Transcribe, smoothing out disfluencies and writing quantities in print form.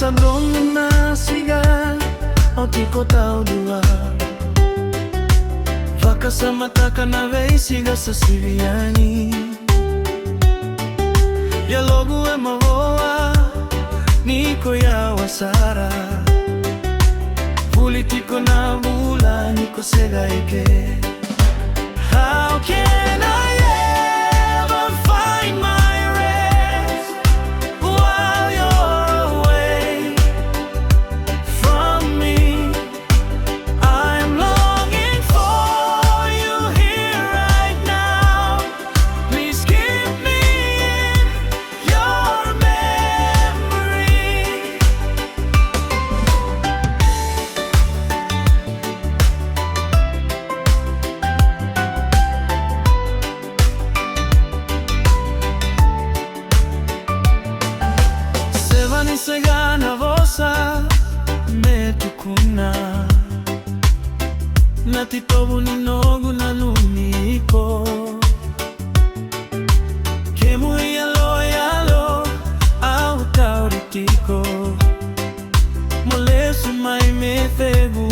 Sabong na siga o tiko tao dua Vaka sa mata ka na vei siga sa siriani Ya logo e mavoa Niko ya wasara Politiko na bula Niko sega eke How can I ever find my rest While you're away from me I'm longing for you here right now Please keep me in your memory Nisega na vosa me tukuna Natitobu ni nogu na lumiko Kemu yalo au tauritiko Molesu mai me thegu